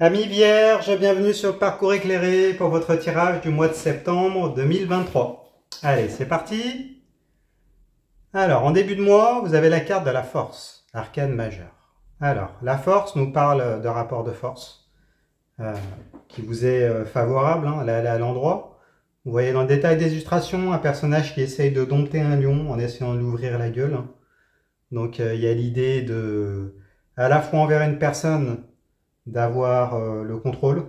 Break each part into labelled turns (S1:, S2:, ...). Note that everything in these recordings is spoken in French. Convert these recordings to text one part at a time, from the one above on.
S1: Amis Vierges, bienvenue sur le parcours éclairé pour votre tirage du mois de septembre 2023. Allez, c'est parti. Alors, en début de mois, vous avez la carte de la force, arcane majeur. Alors, la force nous parle de rapport de force qui vous est favorable, elle est à l'endroit. Vous voyez dans le détail des illustrations un personnage qui essaye de dompter un lion en essayant de lui ouvrir la gueule. Donc, il y a l'idée de, à la fois envers une personne, d'avoir le contrôle,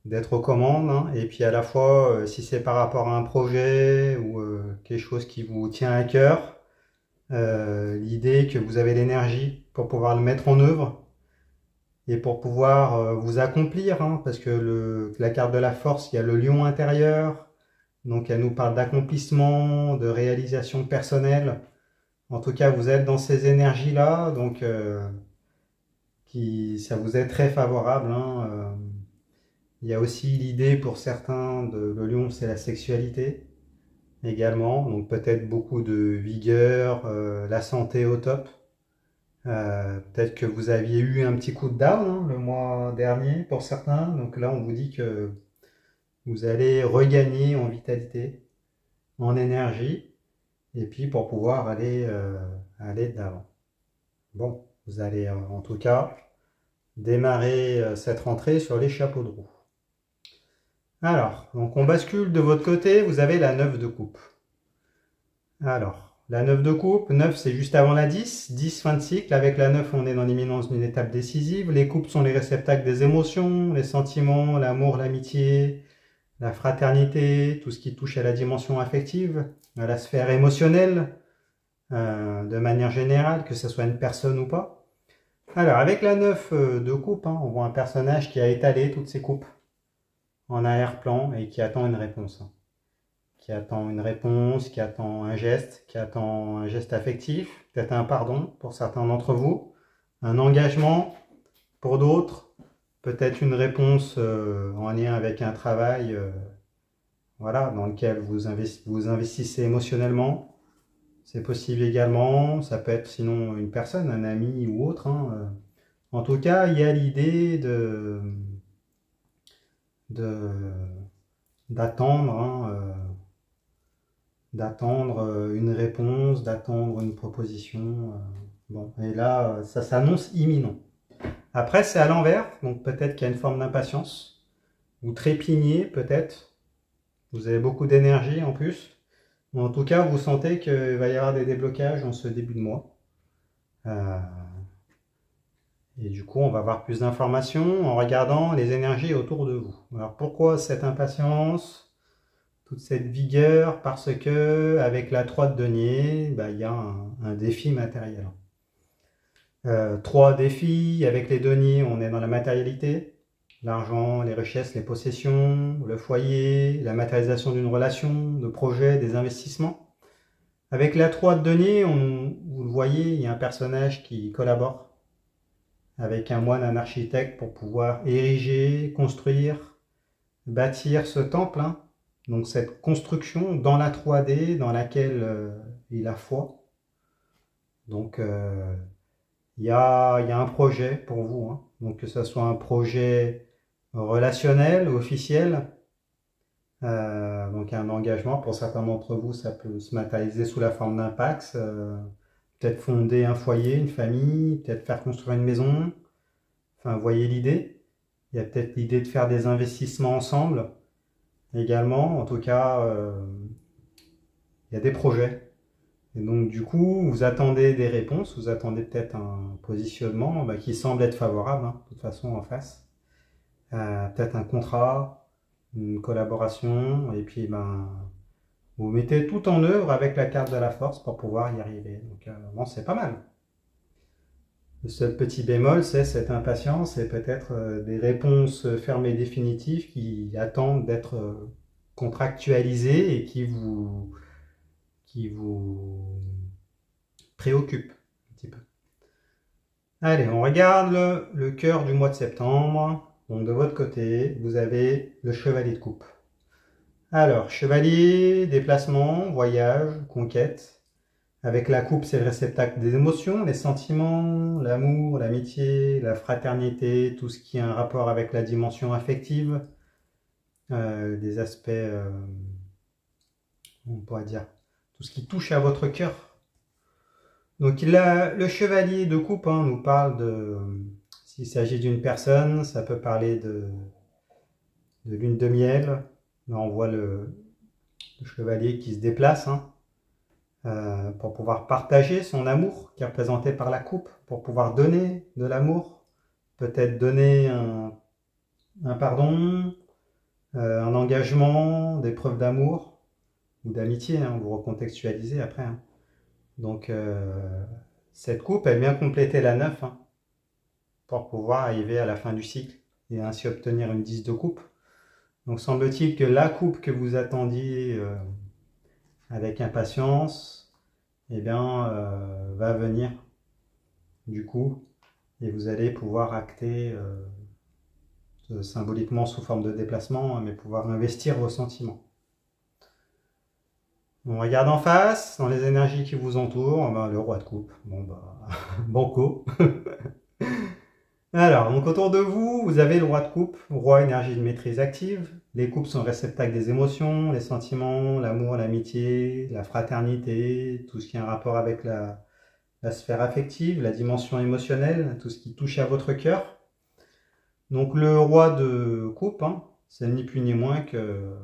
S1: d'être aux commandes, et puis à la fois, si c'est par rapport à un projet ou quelque chose qui vous tient à cœur, l'idée que vous avez l'énergie pour pouvoir le mettre en œuvre et pour pouvoir vous accomplir, parce que la carte de la force, il y a le lion intérieur, donc elle nous parle d'accomplissement, de réalisation personnelle. En tout cas, vous êtes dans ces énergies-là, donc ça vous est très favorable. Il y a aussi l'idée pour certains le lion, c'est la sexualité également, donc peut-être beaucoup de vigueur, la santé au top. Peut-être que vous aviez eu un petit coup de down le mois dernier pour certains, donc là on vous dit que vous allez regagner en vitalité, en énergie, et puis pour pouvoir aller de l'avant. Bon, vous allez en tout cas démarrer cette rentrée sur les chapeaux de roue. Alors, donc on bascule de votre côté, vous avez la 9 de coupe. Alors, la 9 de coupe, 9 c'est juste avant la 10, 10 fin de cycle, avec la 9 on est dans l'imminence d'une étape décisive. Les coupes sont les réceptacles des émotions, les sentiments, l'amour, l'amitié, la fraternité, tout ce qui touche à la dimension affective, à la sphère émotionnelle, de manière générale, que ce soit une personne ou pas. Alors, avec la 9 de coupe, on voit un personnage qui a étalé toutes ses coupes en arrière-plan et qui attend une réponse. Qui attend une réponse, qui attend un geste affectif, peut-être un pardon pour certains d'entre vous, un engagement pour d'autres, peut-être une réponse en lien avec un travail voilà, dans lequel vous investissez émotionnellement. C'est possible également, ça peut être sinon une personne, un ami ou autre. En tout cas, il y a l'idée d'attendre une réponse, d'attendre une proposition. Bon, et là, ça s'annonce imminent. Après, c'est à l'envers, donc peut-être qu'il y a une forme d'impatience. Vous trépignez peut-être, vous avez beaucoup d'énergie en plus. Ou en tout cas, vous sentez qu'il va y avoir des déblocages en ce début de mois. Et du coup, on va avoir plus d'informations en regardant les énergies autour de vous. Alors pourquoi cette impatience, toute cette vigueur? Parce que avec la 3 de denier, il y a un défi matériel. 3 défis, avec les deniers, on est dans la matérialité, l'argent, les richesses, les possessions, le foyer, la matérialisation d'une relation, de projets, des investissements. Avec la 3 de denier, vous le voyez, il y a un personnage qui collabore avec un moine, un architecte, pour pouvoir ériger, construire, bâtir ce temple. Donc cette construction dans la 3D dans laquelle il a foi. Donc il y a un projet pour vous. Donc que ce soit un projet relationnel, officiel, donc un engagement. Pour certains d'entre vous, ça peut se matérialiser sous la forme d'un pax. Peut-être fonder un foyer, une famille, peut-être faire construire une maison. Enfin, vous voyez l'idée. Il y a peut-être l'idée de faire des investissements ensemble également. En tout cas, il y a des projets. Et donc, du coup, vous attendez des réponses, vous attendez peut-être un positionnement qui semble être favorable, de toute façon, en face. Peut-être un contrat, une collaboration, et puis vous mettez tout en œuvre avec la carte de la force pour pouvoir y arriver. Donc, bon, c'est pas mal. Le seul petit bémol, c'est cette impatience et peut-être des réponses fermes et définitives qui attendent d'être contractualisées et qui vous préoccupent un petit peu. Allez, on regarde le cœur du mois de septembre. Donc de votre côté, vous avez le chevalier de coupe. Alors, chevalier, déplacement, voyage, conquête. Avec la coupe, c'est le réceptacle des émotions, les sentiments, l'amour, l'amitié, la fraternité, tout ce qui a un rapport avec la dimension affective, des aspects, on pourrait dire, tout ce qui touche à votre cœur. Donc le chevalier de coupe nous parle de, s'il s'agit d'une personne, ça peut parler de lune de miel. Là on voit le chevalier qui se déplace pour pouvoir partager son amour qui est représenté par la coupe, pour pouvoir donner de l'amour, peut-être donner un pardon, un engagement, des preuves d'amour ou d'amitié, vous recontextualisez après. Donc cette coupe, elle vient compléter la 9 pour pouvoir arriver à la fin du cycle et ainsi obtenir une 10 de coupe. Donc semble-t-il que la coupe que vous attendiez avec impatience, eh bien, va venir du coup, et vous allez pouvoir acter symboliquement sous forme de déplacement, mais pouvoir investir vos sentiments. On regarde en face, dans les énergies qui vous entourent, le roi de coupe. Bon banco. Alors, donc autour de vous, vous avez le roi de coupe, roi énergie de maîtrise active. Les coupes sont réceptacles des émotions, les sentiments, l'amour, l'amitié, la fraternité, tout ce qui a un rapport avec la sphère affective, la dimension émotionnelle, tout ce qui touche à votre cœur. Donc le roi de coupe, c'est ni plus ni moins que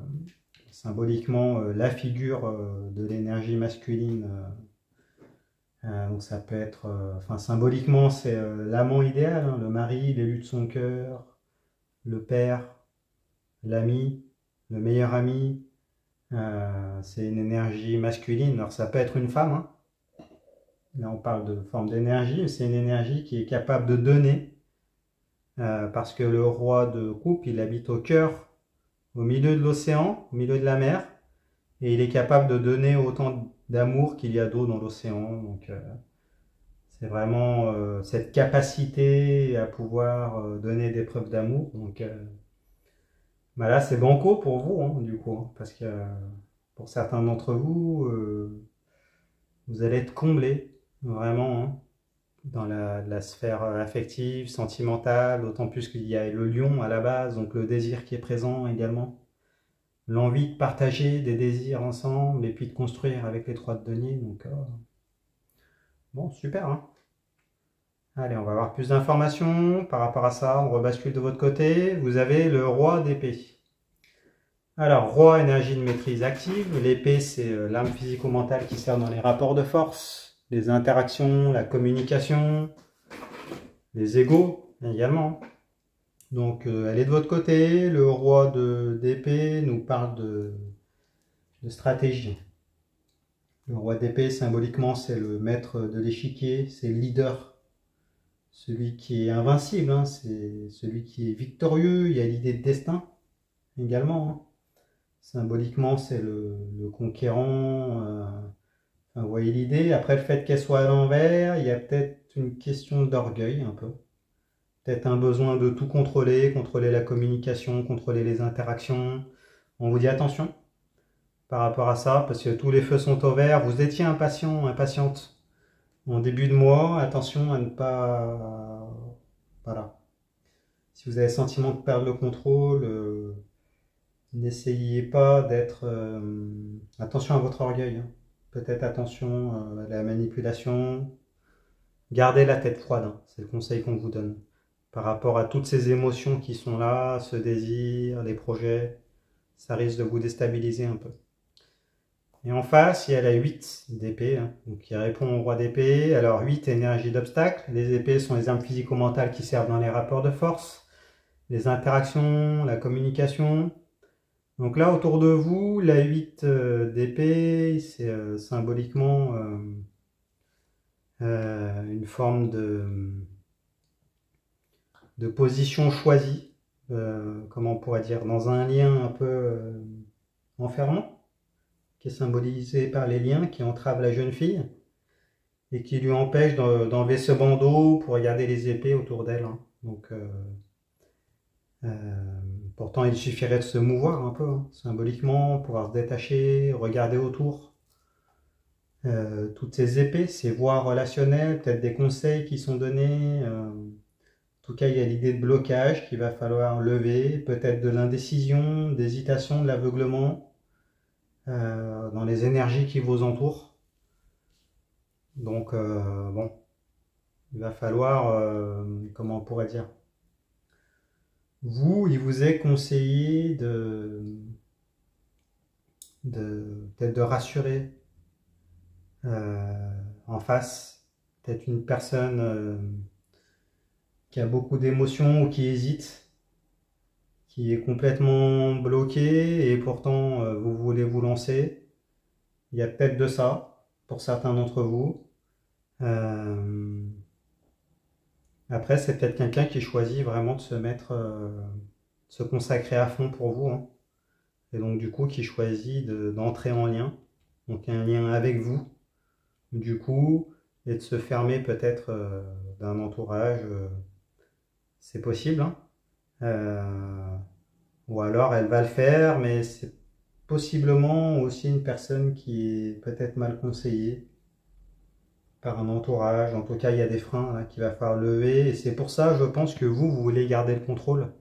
S1: symboliquement la figure de l'énergie masculine. Donc ça peut être, symboliquement c'est l'amant idéal, le mari, l'élu de son cœur, le père, l'ami, le meilleur ami. C'est une énergie masculine. Alors ça peut être une femme. Là on parle de forme d'énergie, mais c'est une énergie qui est capable de donner. Parce que le roi de coupe, il habite au cœur, au milieu de l'océan, au milieu de la mer. Et il est capable de donner autant d'amour qu'il y a d'eau dans l'océan. Donc c'est vraiment cette capacité à pouvoir donner des preuves d'amour. Donc là, c'est banco pour vous, du coup. Parce que pour certains d'entre vous, vous allez être comblés, vraiment, dans la sphère affective, sentimentale. D'autant plus qu'il y a le lion à la base, donc le désir qui est présent également. L'envie de partager des désirs ensemble et puis de construire avec les trois de denier. Donc, bon, super. Allez, on va avoir plus d'informations par rapport à ça. On rebascule de votre côté. Vous avez le roi d'épée. Alors, roi, énergie de maîtrise active. L'épée, c'est l'arme physico-mentale qui sert dans les rapports de force, les interactions, la communication, les égos également. Donc, elle est de votre côté. Le roi d'épée nous parle de stratégie. Le roi d'épée, symboliquement, c'est le maître de l'échiquier, c'est le leader, celui qui est invincible, c'est celui qui est victorieux. Il y a l'idée de destin également. Symboliquement, c'est le conquérant. Vous voyez l'idée. Après, le fait qu'elle soit à l'envers, il y a peut-être une question d'orgueil un peu. Peut-être un besoin de tout contrôler, contrôler la communication, contrôler les interactions. On vous dit attention par rapport à ça, parce que tous les feux sont au vert. Vous étiez impatient, impatiente en début de mois. Attention à ne pas... Voilà. Si vous avez le sentiment de perdre le contrôle, n'essayez pas d'être... attention à votre orgueil. Peut-être attention à la manipulation. Gardez la tête froide, c'est le conseil qu'on vous donne. Par rapport à toutes ces émotions qui sont là, ce désir, les projets, ça risque de vous déstabiliser un peu. Et en face, il y a la 8 d'épée, donc qui répond au roi d'épée. Alors 8, énergie d'obstacle. Les épées sont les armes physico-mentales qui servent dans les rapports de force, les interactions, la communication. Donc là, autour de vous, la 8 d'épée, c'est symboliquement une forme de position choisie, comment on pourrait dire, dans un lien un peu enfermant, qui est symbolisé par les liens qui entravent la jeune fille et qui lui empêchent d'enlever ce bandeau pour regarder les épées autour d'elle. Donc, pourtant, il suffirait de se mouvoir un peu, symboliquement, pouvoir se détacher, regarder autour. toutes ces épées, ces voies relationnelles, peut-être des conseils qui sont donnés. En tout cas, il y a l'idée de blocage qu'il va falloir lever, peut-être de l'indécision, d'hésitation, de l'aveuglement dans les énergies qui vous entourent. Donc, bon, il va falloir, comment on pourrait dire, il vous est conseillé peut-être de rassurer en face, peut-être une personne qui a beaucoup d'émotions ou qui hésite, qui est complètement bloquée et pourtant vous voulez vous lancer. Il y a peut-être de ça pour certains d'entre vous. Après, c'est peut-être quelqu'un qui choisit vraiment de se consacrer à fond pour vous, hein. Et donc du coup qui choisit d'entrer en lien, donc un lien avec vous, du coup, et de se fermer peut-être d'un entourage, c'est possible, hein. Ou alors elle va le faire, mais c'est possiblement aussi une personne qui est peut-être mal conseillée par un entourage. En tout cas, il y a des freins là, qu'il va falloir lever, et c'est pour ça, je pense que vous voulez garder le contrôle.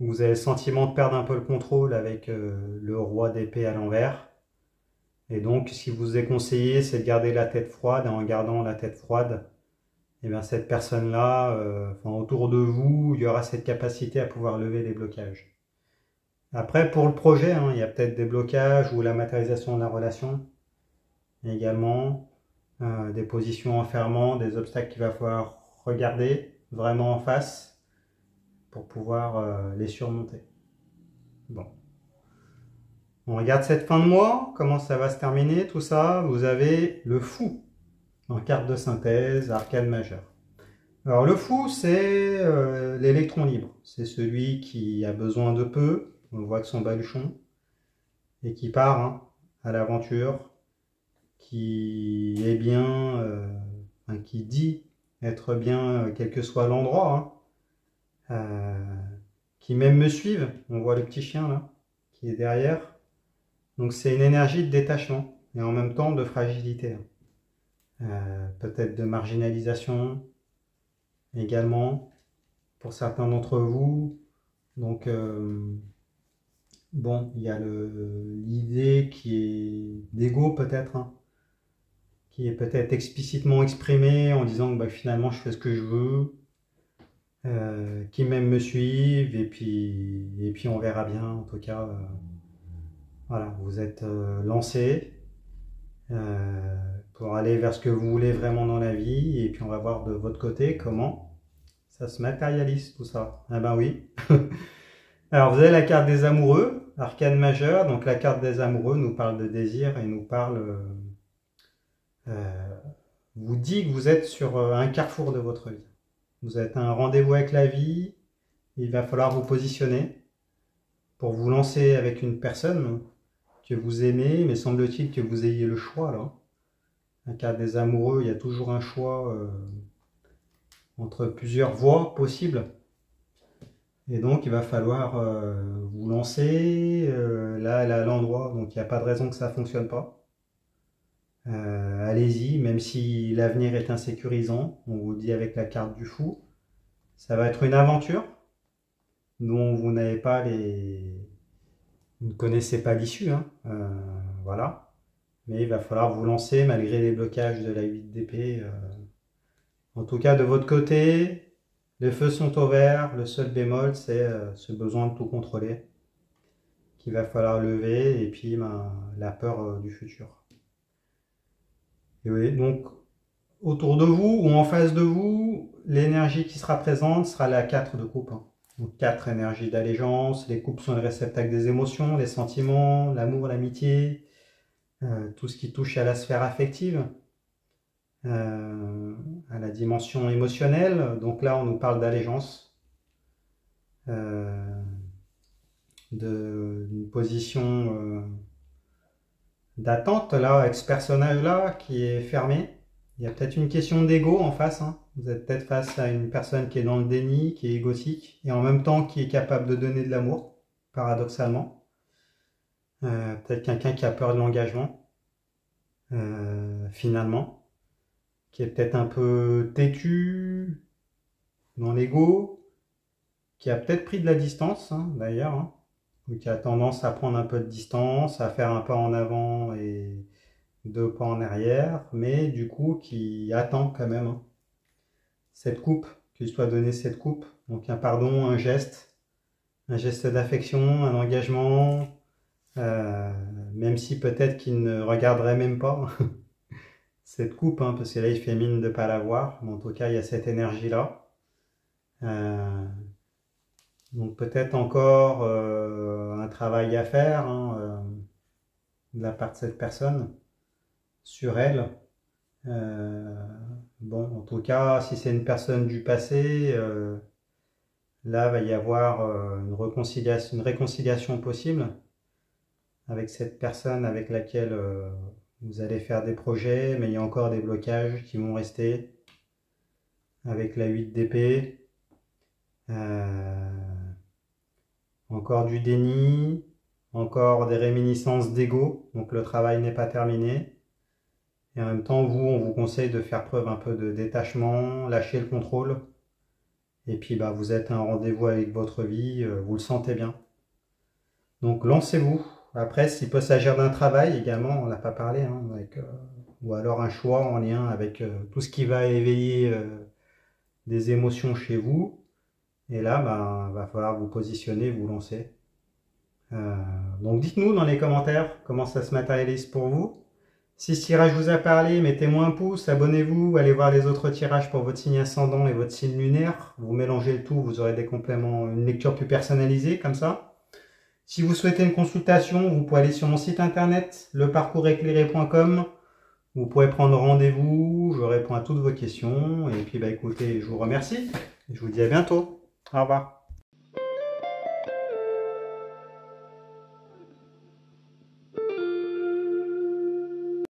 S1: Vous avez le sentiment de perdre un peu le contrôle avec le roi d'épée à l'envers. Et donc, si vous est conseillé, c'est de garder la tête froide. Et en gardant la tête froide, et bien cette personne-là, autour de vous, il y aura cette capacité à pouvoir lever les blocages. Après, pour le projet, hein, il y a peut-être des blocages ou la matérialisation de la relation également, des positions enfermantes, des obstacles qu'il va falloir regarder vraiment en face pour pouvoir les surmonter. Bon. On regarde cette fin de mois, comment ça va se terminer, tout ça. Vous avez le fou en carte de synthèse, arcane majeur. Alors le fou, c'est l'électron libre. C'est celui qui a besoin de peu, on le voit avec son baluchon, et qui part hein, à l'aventure, qui est bien, qui dit être bien, quel que soit l'endroit, hein, qui même me suivent. On voit le petit chien là, qui est derrière. Donc c'est une énergie de détachement et en même temps de fragilité. Peut-être de marginalisation également pour certains d'entre vous. Donc bon, il y a l'idée qui est d'ego peut-être, hein, qui est peut-être explicitement exprimée en disant que bah, finalement je fais ce que je veux, qui même me suivent et puis on verra bien en tout cas. Voilà, vous êtes lancé pour aller vers ce que vous voulez vraiment dans la vie et puis on va voir de votre côté comment ça se matérialise tout ça. Ah ben oui. Alors vous avez la carte des amoureux, arcane majeur. Donc la carte des amoureux nous parle de désir et nous parle, vous dit que vous êtes sur un carrefour de votre vie. Vous êtes à un rendez-vous avec la vie. Il va falloir vous positionner pour vous lancer avec une personne que vous aimez, mais semble-t-il que vous ayez le choix là. La carte des amoureux, il y a toujours un choix entre plusieurs voies possibles. Et donc, il va falloir vous lancer là, à l'endroit. Donc, il n'y a pas de raison que ça ne fonctionne pas. Allez-y, même si l'avenir est insécurisant. On vous dit avec la carte du fou. Ça va être une aventure dont vous n'avez pas vous ne connaissez pas l'issue. Hein. Voilà. Mais il va falloir vous lancer malgré les blocages de la 8 d'épée. En tout cas, de votre côté, les feux sont au vert. Le seul bémol, c'est ce besoin de tout contrôler qu'il va falloir lever et puis la peur du futur. Et oui, donc, autour de vous ou en face de vous, l'énergie qui sera présente sera la 4 de coupe. Hein. Donc 4 énergies d'allégeance. Les coupes sont les réceptacles des émotions, les sentiments, l'amour, l'amitié, tout ce qui touche à la sphère affective. À la dimension émotionnelle. Donc là, on nous parle d'allégeance, d'une position d'attente là, avec ce personnage-là qui est fermé. Il y a peut-être une question d'ego en face. Hein. Vous êtes peut-être face à une personne qui est dans le déni, qui est égotique, et en même temps qui est capable de donner de l'amour, paradoxalement. Peut-être quelqu'un qui a peur de l'engagement. finalement, qui est peut-être un peu têtu dans l'ego, qui a peut-être pris de la distance, hein, d'ailleurs, hein, ou qui a tendance à prendre un peu de distance, à faire un pas en avant et deux pas en arrière, mais du coup qui attend quand même, hein, cette coupe, qu'il soit donné cette coupe. Donc un pardon, un geste d'affection, un engagement, même si peut-être qu'il ne regarderait même pas cette coupe, hein, parce que là il fait mine de ne pas la voir, mais en tout cas il y a cette énergie-là. Euh, donc peut-être encore un travail à faire, hein, de la part de cette personne sur elle. Euh, bon, en tout cas, si c'est une personne du passé, là va y avoir une réconciliation possible avec cette personne avec laquelle vous allez faire des projets, mais il y a encore des blocages qui vont rester avec la 8 d'épée. Encore du déni, encore des réminiscences d'ego, donc le travail n'est pas terminé. Et en même temps, on vous conseille de faire preuve un peu de détachement, lâcher le contrôle. Et puis, bah, vous êtes à un rendez-vous avec votre vie, vous le sentez bien. Donc, lancez-vous. Après, s'il peut s'agir d'un travail également, on n'a pas parlé, hein, ou alors un choix en lien avec tout ce qui va éveiller des émotions chez vous. Et là, bah, va falloir vous positionner, vous lancer. Donc, dites-nous dans les commentaires comment ça se matérialise pour vous. Si ce tirage vous a parlé, mettez-moi un pouce, abonnez-vous, allez voir les autres tirages pour votre signe ascendant et votre signe lunaire. Vous mélangez le tout, vous aurez des compléments, une lecture plus personnalisée comme ça. Si vous souhaitez une consultation, vous pouvez aller sur mon site internet, leparcourseclairé.com. Vous pouvez prendre rendez-vous, je réponds à toutes vos questions. Et puis bah écoutez, je vous remercie et je vous dis à bientôt. Au revoir.